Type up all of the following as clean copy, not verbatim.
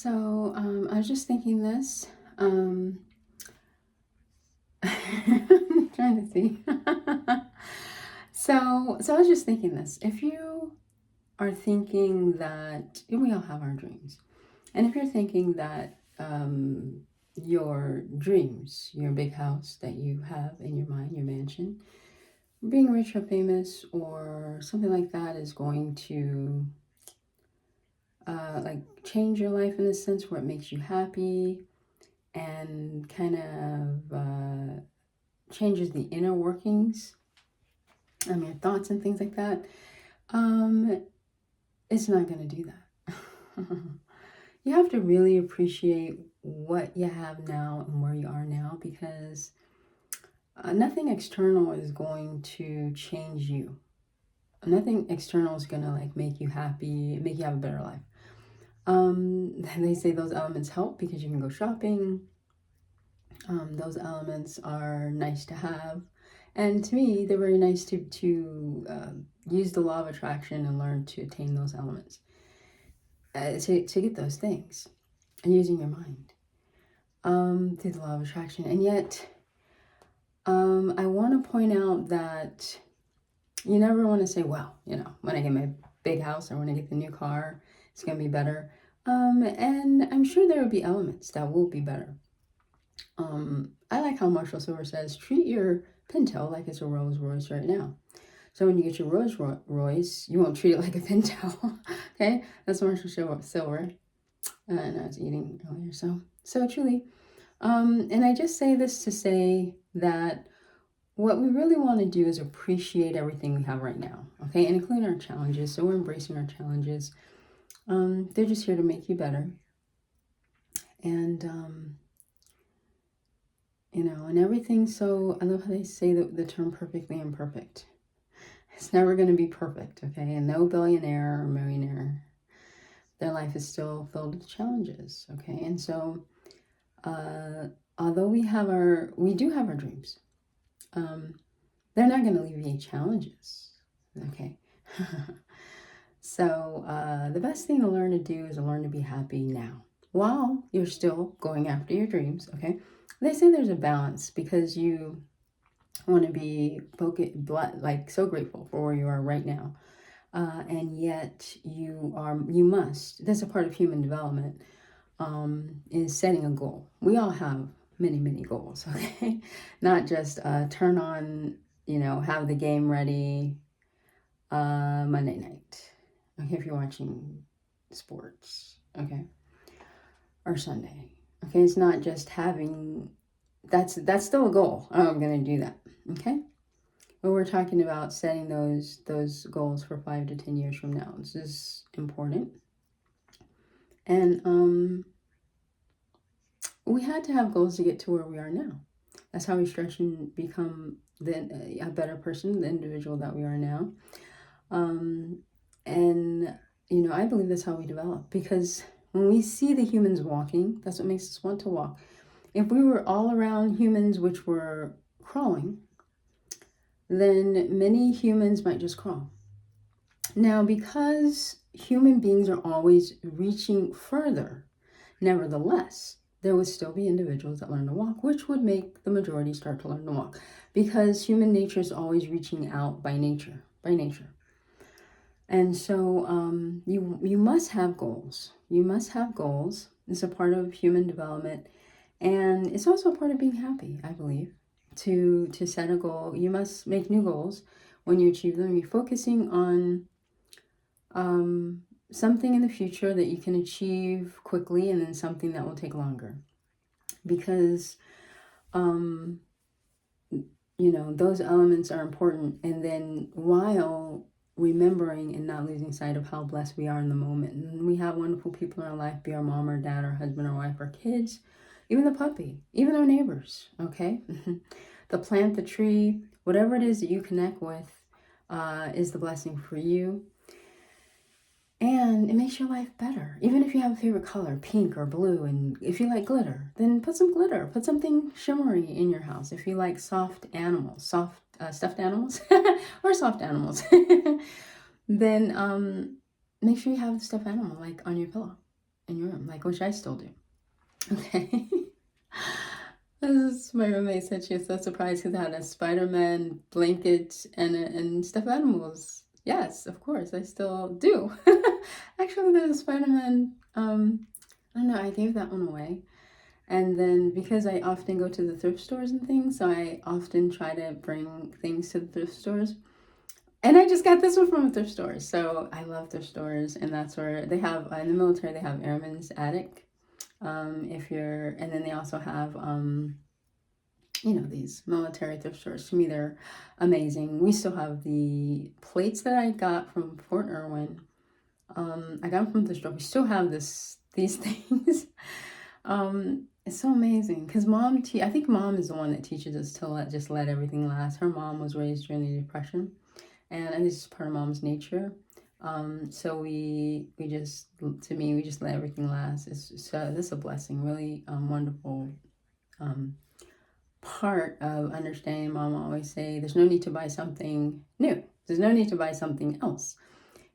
I was just thinking this. I'm trying to see. So I was just thinking this. If you are thinking that we all have our dreams, and if you're thinking that your dreams, your big house that you have in your mind, your mansion, being rich or famous or something like that is going to like change your life in the sense where it makes you happy and kind of changes the inner workings, your thoughts and things like that, it's not going to do that. You have to really appreciate what you have now and where you are now, because nothing external is going to change you. Nothing external is going to like make you happy, make you have a better life. They say those elements help because you can go shopping. Those elements are nice to have. And to me, they're very nice to use the law of attraction and learn to attain those elements, to get those things, and using your mind through the law of attraction. And yet, I want to point out that you never want to say, well, when I get my big house or when I get the new car, it's going to be better. And I'm sure there will be elements that will be better. I like how Marshall Silver says, treat your Pinto like it's a Rolls Royce right now. So when you get your Rolls Royce, you won't treat it like a Pinto. Okay, that's Marshall Silver. And I was eating earlier, so truly. And I just say this to say that what we really want to do is appreciate everything we have right now, okay, and include our challenges. So we're embracing our challenges. They're just here to make you better. And and everything. So I love how they say the term perfectly imperfect. It's never going to be perfect, okay? And no billionaire or millionaire, their life is still filled with challenges, okay? And so, although we do have our dreams, they're not going to alleviate challenges, okay? So the best thing to learn to do is to learn to be happy now, while you're still going after your dreams, okay? They say there's a balance, because you want to be like so grateful for where you are right now, and yet you must. That's a part of human development, is setting a goal. We all have many goals, okay? Not just turn on, have the game ready Monday night, okay, if you're watching sports, okay, or Sunday, okay. It's not just having, that's still a goal. Oh, I'm gonna do that, okay. But we're talking about setting those goals for 5 to 10 years from now. This is important. And we had to have goals to get to where we are now. That's how we stretch and become a better person, the individual that we are now. And I believe that's how we develop, because when we see the humans walking, that's what makes us want to walk. If we were all around humans which were crawling, then many humans might just crawl. Now, because human beings are always reaching further, nevertheless, there would still be individuals that learn to walk, which would make the majority start to learn to walk, because human nature is always reaching out by nature. And so you must have goals. You must have goals. It's a part of human development, and it's also a part of being happy, I believe. To set a goal, you must make new goals. When you achieve them, you're focusing on something in the future that you can achieve quickly, and then something that will take longer. Because those elements are important. And then while remembering and not losing sight of how blessed we are in the moment. And we have wonderful people in our life, be our mom or dad, our husband or wife, our kids, even the puppy, even our neighbors, okay? The plant, the tree, whatever it is that you connect with is the blessing for you. And it makes your life better. Even if you have a favorite color, pink or blue, and if you like glitter, then put some glitter. Put something shimmery in your house. If you like stuffed animals, or soft animals, then make sure you have the stuffed animal like on your pillow. in your room, like, which I still do. Okay. This is, my roommate said she was so surprised because I had a Spider-Man blanket and stuffed animals. Yes, of course, I still do. Actually, there's a Spider-Man, I don't know, I gave that one away. And then because I often go to the thrift stores and things, so I often try to bring things to the thrift stores. And I just got this one from a thrift store. So I love thrift stores, and that's where they have, in the military, they have Airman's Attic. And then they also have, these military thrift stores. To me, they're amazing. We still have the plates that I got from Fort Irwin. I got them from the store. We still have these things. It's so amazing because I think mom is the one that teaches us to just let everything last. Her mom was raised during the Depression, and this is part of mom's nature. So we just, to me, we just let everything last. This is a blessing, really wonderful part of understanding. Mom always say, there's no need to buy something new. There's no need to buy something else.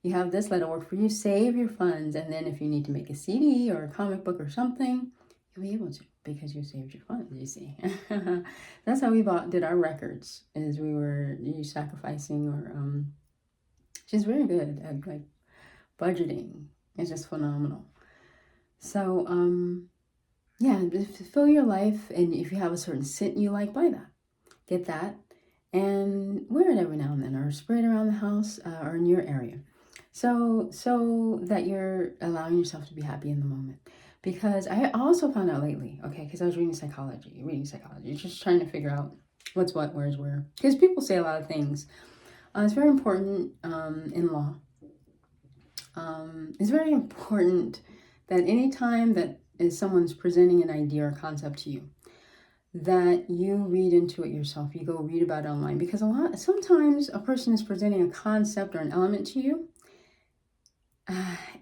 You have this, let it work for you. Save your funds, and then if you need to make a CD or a comic book or something, you'll be able to because you saved your funds, you see. That's how we did our records, is we were sacrificing, or she's very good at like budgeting. It's just phenomenal. So yeah, fill your life, and if you have a certain scent you like, buy that. Get that and wear it every now and then, or spray it around the house or in your area. So that you're allowing yourself to be happy in the moment. Because I also found out lately, okay, because I was reading psychology, just trying to figure out what's what, where's where. Because people say a lot of things. It's very important in law. It's very important that anytime that someone's presenting an idea or concept to you, that you read into it yourself. You go read about it online, because sometimes a person is presenting a concept or an element to you,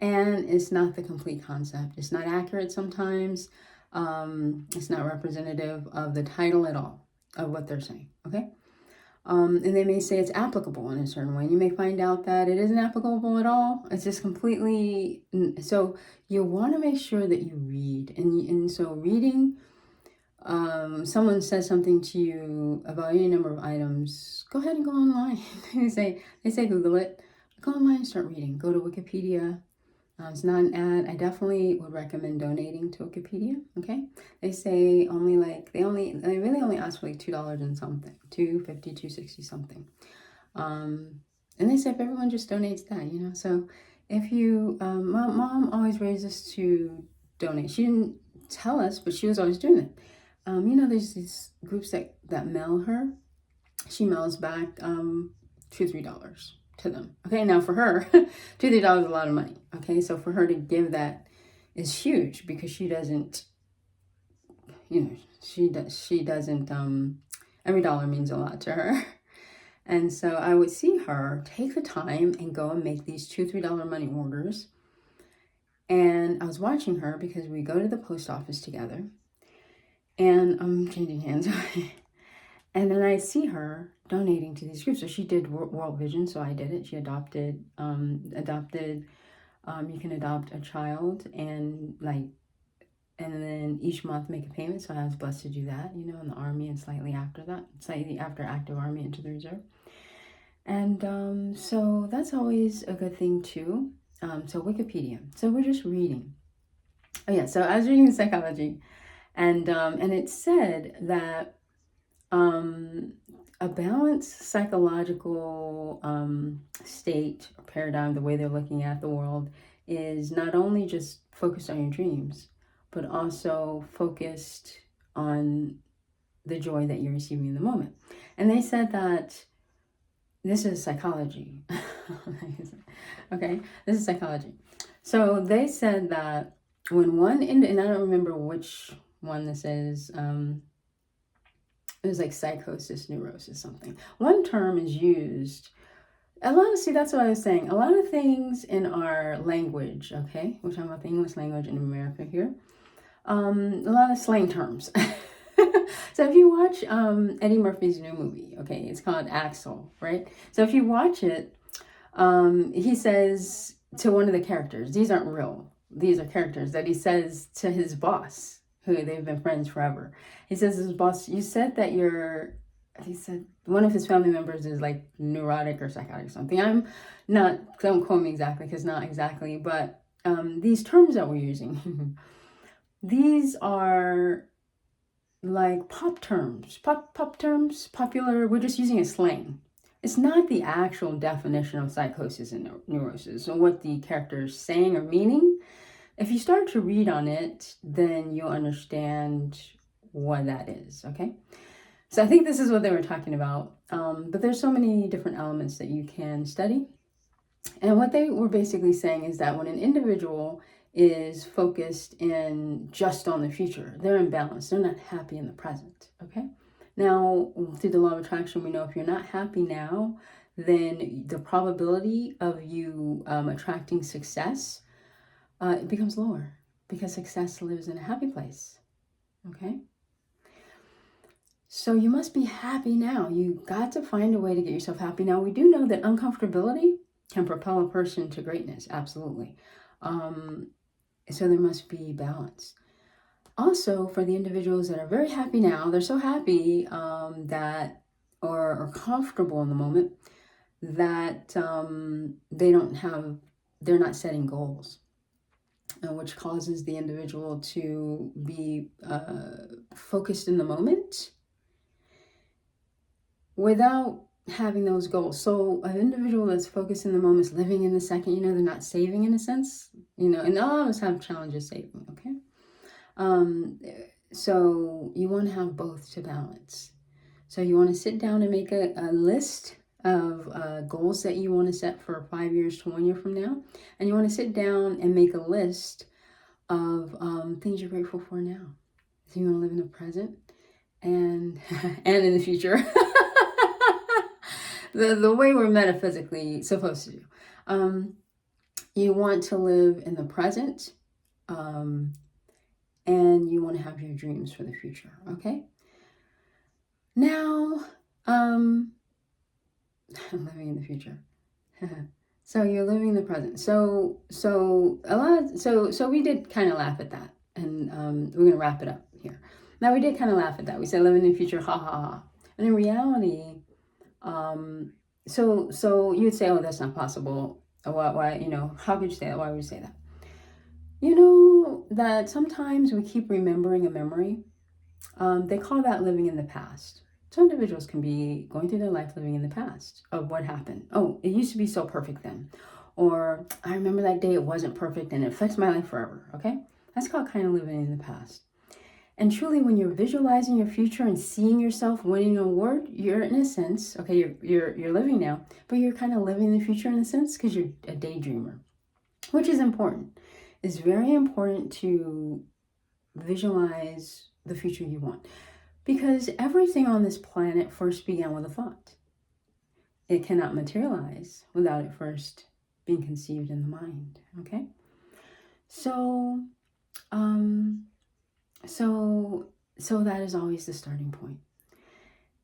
and it's not the complete concept. It's not accurate sometimes. It's not representative of the title at all of what they're saying, okay? And they may say it's applicable in a certain way. You may find out that it isn't applicable at all. It's just completely... So you want to make sure that you read. And so reading, someone says something to you about any number of items, go ahead and go online. They say Google it. Go online and start reading. Go to Wikipedia. It's not an ad. I definitely would recommend donating to Wikipedia. Okay, they say they really only ask for like $2 and something, $2.50, $2.60 something. And they say if everyone just donates that, So if you, mom always raised us to donate. She didn't tell us, but she was always doing it. There's these groups that mail her. She mails back $2, $3 to them. Okay, now for her, $2, $3 is a lot of money. Okay, so for her to give that is huge, because she doesn't, she doesn't, every dollar means a lot to her. And so I would see her take the time and go and make these $2, $3 money orders. And I was watching her because we go to the post office together, and I'm changing hands. And then I see her donating to these groups. So she did World Vision, so I did it. She adopted, you can adopt a child and then each month make a payment. So I was blessed to do that, in the Army, and slightly after active Army into the Reserve. And so that's always a good thing too. So Wikipedia. So we're just reading. Oh yeah, so I was reading psychology, and it said that a balanced psychological state or paradigm, the way they're looking at the world, is not only just focused on your dreams, but also focused on the joy that you're receiving in the moment. And they said that this is psychology. Okay, this is psychology. So they said that when and I don't remember which one this is, it was like psychosis, neurosis, something. One term is used. That's what I was saying. A lot of things in our language, okay? We're talking about the English language in America here. A lot of slang terms. So if you watch Eddie Murphy's new movie, okay, it's called Axel, right? So if you watch it, he says to one of the characters, these aren't real these are characters that he says to his boss, who they've been friends forever. He says to his boss, you said that he said one of his family members is like neurotic or psychotic or something. Don't quote me exactly, because not exactly, but these terms that we're using, these are like pop terms, pop terms, popular. We're just using a slang. It's not the actual definition of psychosis and neurosis or what the character is saying or meaning. If you start to read on it, then you'll understand what that is, okay? So I think this is what they were talking about. But there's so many different elements that you can study. And what they were basically saying is that when an individual is focused in just on the future, they're imbalanced. They're not happy in the present, okay? Now, through the law of attraction, we know if you're not happy now, then the probability of you attracting success it becomes lower, because success lives in a happy place, okay? So you must be happy now. You got to find a way to get yourself happy. Now, we do know that uncomfortability can propel a person to greatness, absolutely. So there must be balance. Also, for the individuals that are very happy now, they're so happy that, or comfortable in the moment, that they're not setting goals, which causes the individual to be focused in the moment without having those goals. So an individual that's focused in the moment is living in the second, they're not saving in a sense, and all of us have challenges saving, okay? So you want to have both to balance. So you want to sit down and make a list of goals that you want to set for 5 years to 1 year from now. And you want to sit down and make a list of things you're grateful for now. So you want to live in the present and and in the future. the way we're metaphysically supposed to do. You want to live in the present, and you want to have your dreams for the future, okay? Now, living in the future. So you're living in the present. So we did kind of laugh at that, and we're gonna wrap it up here. Now, we did kind of laugh at that. We said living in the future, ha ha ha. And in reality, so you'd say, oh, that's not possible. Why, how could you say that? Why would you say that? You know that sometimes we keep remembering a memory. They call that living in the past. Some individuals can be going through their life living in the past of what happened. Oh, it used to be so perfect then. Or I remember that day it wasn't perfect and it affects my life forever, okay? That's called kind of living in the past. And truly, when you're visualizing your future and seeing yourself winning an award, you're in a sense, okay, you're living now, but you're kind of living the future in a sense because you're a daydreamer, which is important. It's very important to visualize the future you want, because everything on this planet first began with a thought. It cannot materialize without it first being conceived in the mind, okay? So that is always the starting point.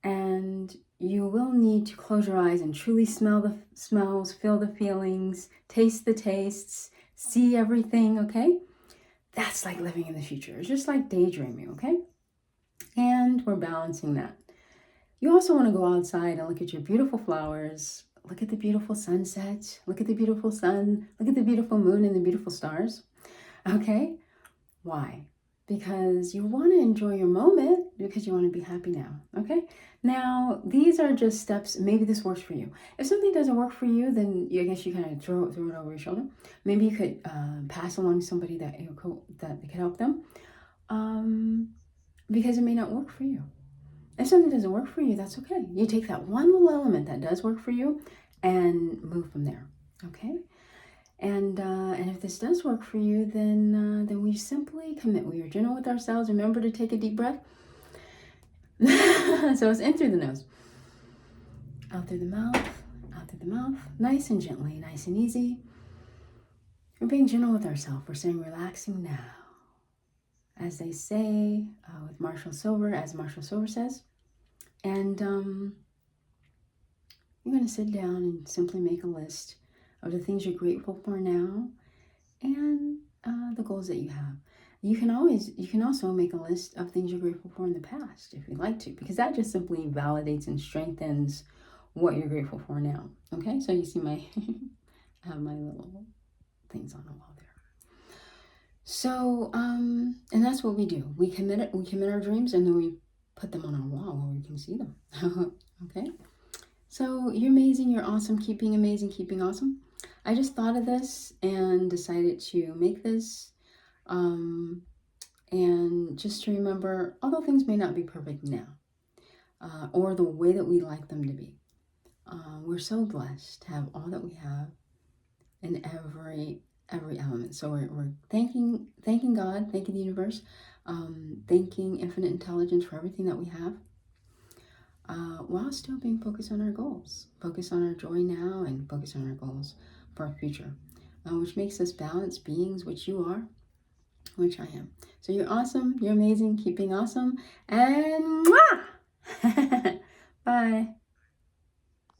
And you will need to close your eyes and truly smell the smells, feel the feelings, taste the tastes, see everything, okay? That's like living in the future. It's just like daydreaming, okay? And we're balancing that. You also want to go outside and look at your beautiful flowers, look at the beautiful sunset, look at the beautiful sun, look at the beautiful moon and the beautiful stars, okay? Why? Because you want to enjoy your moment, because you want to be happy now, okay? Now, these are just steps. Maybe this works for you. If something doesn't work for you, then I guess you kind of throw it over your shoulder. Maybe you could pass along somebody that could help them, because it may not work for you. If something doesn't work for you, that's okay. You take that one little element that does work for you and move from there, okay? And if this does work for you, then we simply commit. We are gentle with ourselves. Remember to take a deep breath. So it's in through the nose, out through the mouth, out through the mouth. Nice and gently, nice and easy. We're being gentle with ourselves. We're saying relaxing now. As they say with Marshall Silver, as Marshall Silver says. And you're going to sit down and simply make a list of the things you're grateful for now, and goals that you have. You can also make a list of things you're grateful for in the past if you'd like to, because that just simply validates and strengthens what you're grateful for now. Okay, so you see my I have my little things on the wall there. So, and that's what we do. We commit our dreams, and then we put them on our wall where we can see them. Okay. So you're amazing. You're awesome. Keep being amazing. Keep being awesome. I just thought of this and decided to make this. And just to remember, although things may not be perfect now, or the way that we like them to be, we're so blessed to have all that we have in every element. So we're thanking God, thanking the universe, thanking infinite intelligence for everything that we have, while still being focused on our goals, focus on our joy now, and focus on our goals for our future, which makes us balanced beings, which you are, which I am. So you're awesome, you're amazing, keep being awesome, and mwah! Bye.